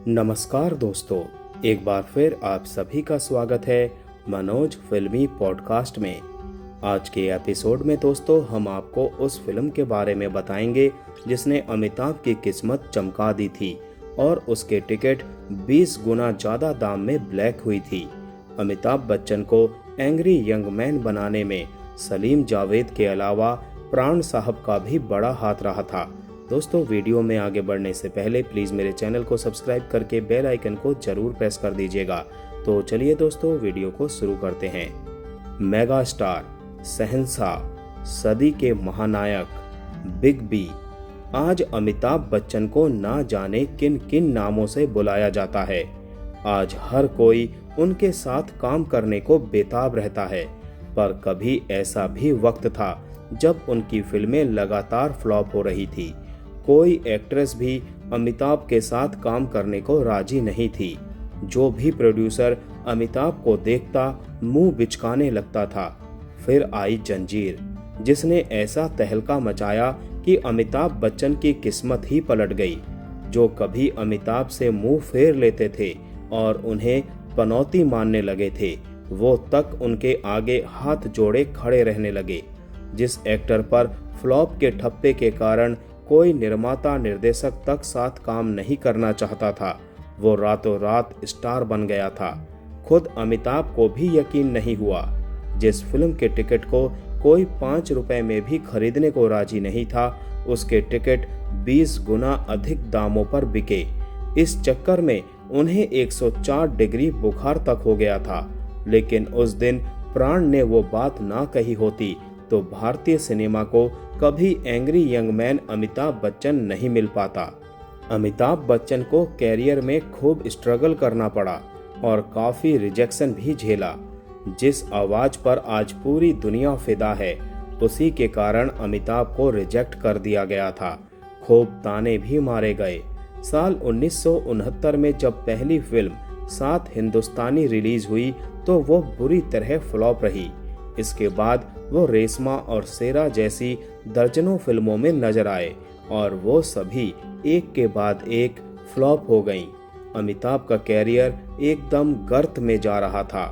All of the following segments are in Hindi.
नमस्कार दोस्तों, एक बार फिर आप सभी का स्वागत है मनोज फिल्मी पॉडकास्ट में। आज के एपिसोड में दोस्तों हम आपको उस फिल्म के बारे में बताएंगे जिसने अमिताभ की किस्मत चमका दी थी और उसके टिकट 20 गुना ज़्यादा दाम में ब्लैक हुई थी। अमिताभ बच्चन को एंग्री यंग मैन बनाने में सलीम जावेद के अलावा प्राण साहब का भी बड़ा हाथ रहा था। दोस्तों, वीडियो में आगे बढ़ने से पहले प्लीज़ मेरे चैनल को सब्सक्राइब करके बेल आइकन को जरूर प्रेस कर दीजिएगा। तो चलिए दोस्तों, वीडियो को शुरू करते हैं। मेगा स्टार, शहंशाह, सदी के महानायक, बिग बी, आज अमिताभ बच्चन को ना जाने किन किन नामों से बुलाया जाता है। आज हर कोई उनके साथ काम करने को बेताब रहता है, पर कभी ऐसा भी वक्त था जब उनकी फिल्में लगातार फ्लॉप हो रही थी। कोई एक्ट्रेस भी अमिताभ के साथ काम करने को राजी नहीं थी। जो भी प्रोड्यूसर अमिताभ को देखता मुंह बिचकाने लगता था। फिर आई जंजीर, जिसने ऐसा तहलका मचाया कि अमिताभ बच्चन की किस्मत ही पलट गई। जो कभी अमिताभ से मुंह फेर लेते थे और उन्हें पनौती मानने लगे थे, वो तक उनके आगे हाथ जोड़े खड़े रहने लगे। जिस एक्टर पर फ्लॉप के ठप्पे के कारण कोई निर्माता निर्देशक तक साथ काम नहीं करना चाहता था, वो रातों रात स्टार बन गया था। खुद अमिताभ को भी यकीन नहीं हुआ। जिस फिल्म के टिकट को कोई 5 रुपए में भी खरीदने को राजी नहीं था, उसके टिकट 20 गुना अधिक दामों पर बिके। इस चक्कर में उन्हें 104 डिग्री बुखार तक हो गया था। लेकिन उस दिन प्राण ने वो बात ना कही होती तो भारतीय सिनेमा को कभी angry young man Amitabh Bachchan नहीं मिल पाता। अमिताभ बच्चन को कैरियर में खूब स्ट्रगल करना पड़ा और काफी रिजेक्शन भी झेला। जिस आवाज पर आज पूरी दुनिया फिदा है, उसी के कारण अमिताभ को रिजेक्ट कर दिया गया था। खूब ताने भी मारे गए। साल 1969 में जब पहली फिल्म 7 हिंदुस्तानी रिलीज हुई तो वो बुरी तरह फ्लॉप रही। इसके बाद वो रेशमा और शेरा जैसी दर्जनों फिल्मों में नजर आए और वो सभी एक के बाद एक फ्लॉप हो गईं। अमिताभ का कैरियर एकदम गर्त में जा रहा था।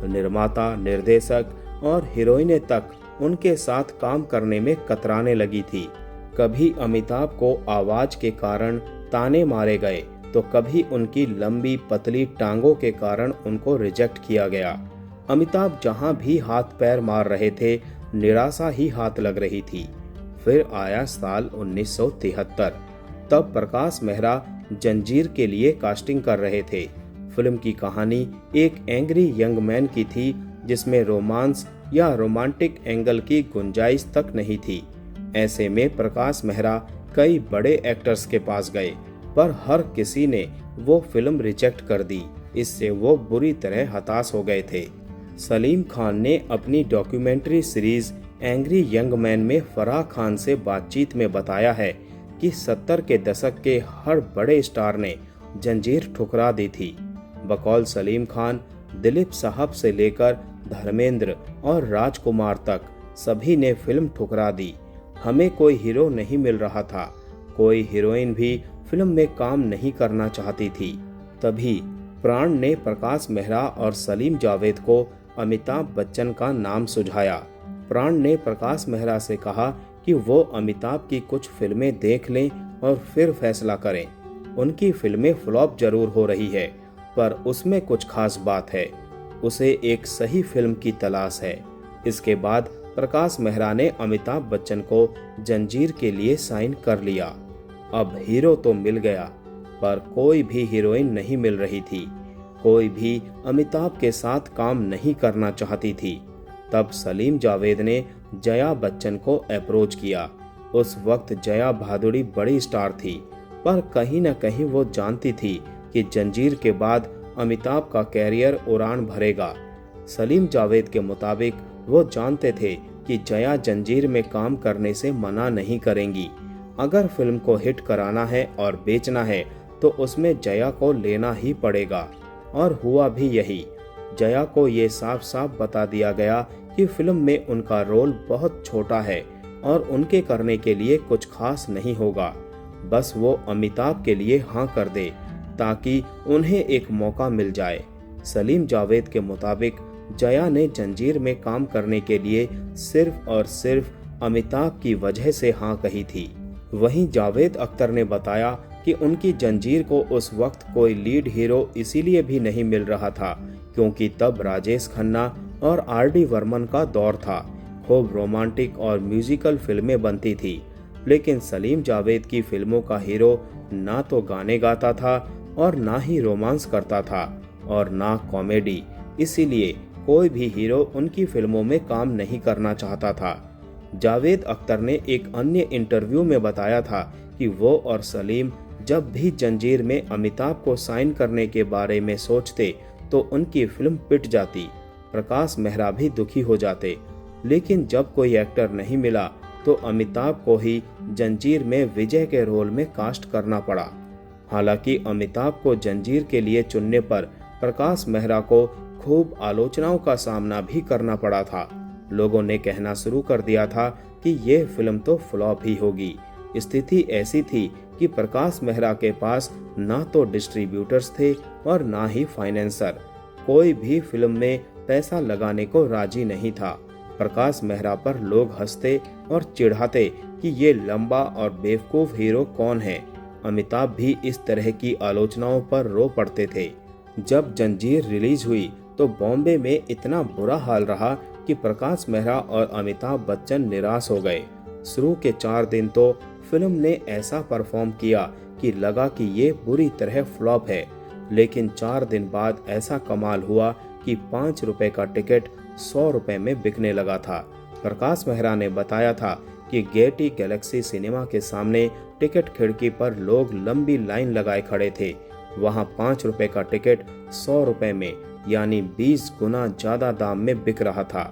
निर्माता, निर्देशक और हीरोइनें तक उनके साथ काम करने में कतराने लगी थी। कभी अमिताभ को आवाज के कारण ताने मारे गए तो कभी उनकी लंबी पतली टांगों के कारण उनको रिजेक्ट किया गया। अमिताभ जहां भी हाथ पैर मार रहे थे, निराशा ही हाथ लग रही थी। फिर आया साल 1973। तब प्रकाश मेहरा जंजीर के लिए कास्टिंग कर रहे थे। फिल्म की कहानी एक एंग्री यंग मैन की थी, जिसमें रोमांस या रोमांटिक एंगल की गुंजाइश तक नहीं थी। ऐसे में प्रकाश मेहरा कई बड़े एक्टर्स के पास गए, पर हर किसी ने वो फिल्म रिजेक्ट कर दी। इससे वो बुरी तरह हताश हो गए थे। सलीम खान ने अपनी documentary series angry young man में फराह खान से बातचीत में बताया है कि 70 के दशक के हर बड़े स्टार ने जंजीर ठुकरा दी थी। बकौल सलीम खान, दिलीप साहब से लेकर धर्मेंद्र और राजकुमार तक सभी ने फिल्म ठुकरा दी। हमें कोई हीरो नहीं मिल रहा था, कोई हीरोइन भी फिल्म में काम नहीं करना चाहती थी। तभी प्राण ने प्रकाश मेहरा और सलीम जावेद को अमिताभ बच्चन का नाम सुझाया। प्राण ने प्रकाश मेहरा से कहा कि वो अमिताभ की कुछ फिल्में देख लें और फिर फैसला करें। उनकी फिल्में फ्लॉप जरूर हो रही है, पर उसमें कुछ खास बात है। उसे एक सही फिल्म की तलाश है। इसके बाद प्रकाश मेहरा ने अमिताभ बच्चन को जंजीर के लिए साइन कर लिया। अब हीरो तो मिल गया, पर कोई भी हीरोइन नहीं मिल रही थी। कोई भी अमिताभ के साथ काम नहीं करना चाहती थी। तब सलीम जावेद ने जया बच्चन को अप्रोच किया। उस वक्त जया भादुड़ी बड़ी स्टार थी, पर कहीं न कहीं वो जानती थी कि जंजीर के बाद अमिताभ का कैरियर उड़ान भरेगा। सलीम जावेद के मुताबिक वो जानते थे कि जया जंजीर में काम करने से मना नहीं करेंगी। अगर फिल्म को हिट कराना है और बेचना है तो उसमें जया को लेना ही पड़ेगा। और हुआ भी यही। जया को ये साफ साफ बता दिया गया कि फिल्म में उनका रोल बहुत छोटा है और उनके करने के लिए कुछ खास नहीं होगा। बस वो अमिताभ के लिए हाँ कर दे। ताकि उन्हें एक मौका मिल जाए। सलीम जावेद के मुताबिक जया ने जंजीर में काम करने के लिए सिर्फ और सिर्फ अमिताभ की वजह से हाँ कही थी। वहीं जावेद अख्तर ने बताया कि उनकी जंजीर को उस वक्त कोई लीड हीरो इसीलिए भी नहीं मिल रहा था क्योंकि तब राजेश खन्ना और आर.डी. बर्मन का दौर था। खूब रोमांटिक और म्यूजिकल फिल्में बनती थी, लेकिन सलीम जावेद की फिल्मों का हीरो ना तो गाने गाता था और ना ही रोमांस करता था और ना कॉमेडी, इसीलिए कोई भी हीरो उनकी फिल्मों में काम नहीं करना चाहता था। जावेद अख्तर ने एक अन्य इंटरव्यू में बताया था कि वो और सलीम जब भी जंजीर में अमिताभ को साइन करने के बारे में सोचते तो उनकी फिल्म पिट जाती। प्रकाश मेहरा भी दुखी हो जाते, लेकिन जब कोई एक्टर नहीं मिला तो अमिताभ को ही जंजीर में विजय के रोल में कास्ट करना पड़ा। हालांकि अमिताभ को जंजीर के लिए चुनने पर प्रकाश मेहरा को खूब आलोचनाओं का सामना भी करना पड़ा था। लोगों ने कहना शुरू कर दिया था कि ये फिल्म तो फ्लॉप ही होगी। स्थिति ऐसी थी कि प्रकाश मेहरा के पास ना तो डिस्ट्रीब्यूटर्स थे और ना ही फाइनेंसर। कोई भी फिल्म में पैसा लगाने को राजी नहीं था। प्रकाश मेहरा पर लोग हंसते और चिढ़ाते कि ये लंबा और बेवकूफ हीरो कौन है। अमिताभ भी इस तरह की आलोचनाओं पर रो पड़ते थे। जब जंजीर रिलीज हुई तो बॉम्बे में इतना बुरा हाल रहा कि प्रकाश मेहरा और अमिताभ बच्चन निराश हो गए। शुरू के 4 दिन तो फिल्म ने ऐसा परफॉर्म किया कि लगा कि ये बुरी तरह फ्लॉप है, लेकिन 4 दिन बाद ऐसा कमाल हुआ कि 5 रुपए का टिकट 100 रुपए में बिकने लगा था। प्रकाश मेहरा ने बताया था कि गेटी गैलेक्सी सिनेमा के सामने टिकट खिड़की पर लोग लंबी लाइन लगाए खड़े थे। वहां 5 रुपए का टिकट 100 रुपए में यानी 20 गुना ज्यादा दाम में बिक रहा था।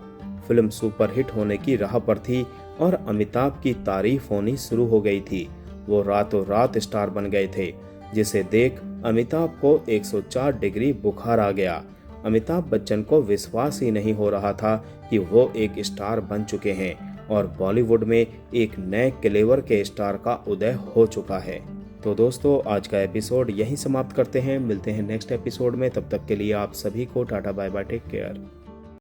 फिल्म सुपरहिट होने की राह पर थी और अमिताभ की तारीफ होनी शुरू हो गई थी। वो रातों रात स्टार बन गए थे, जिसे देख अमिताभ को 104 डिग्री बुखार आ गया। अमिताभ बच्चन को विश्वास ही नहीं हो रहा था कि वो एक स्टार बन चुके हैं और बॉलीवुड में एक नए क्लेवर के स्टार का उदय हो चुका है। तो दोस्तों, आज का एपिसोड यहीं समाप्त करते हैं। मिलते हैं नेक्स्ट एपिसोड में। तब तक के लिए आप सभी को tata bye bye, take care.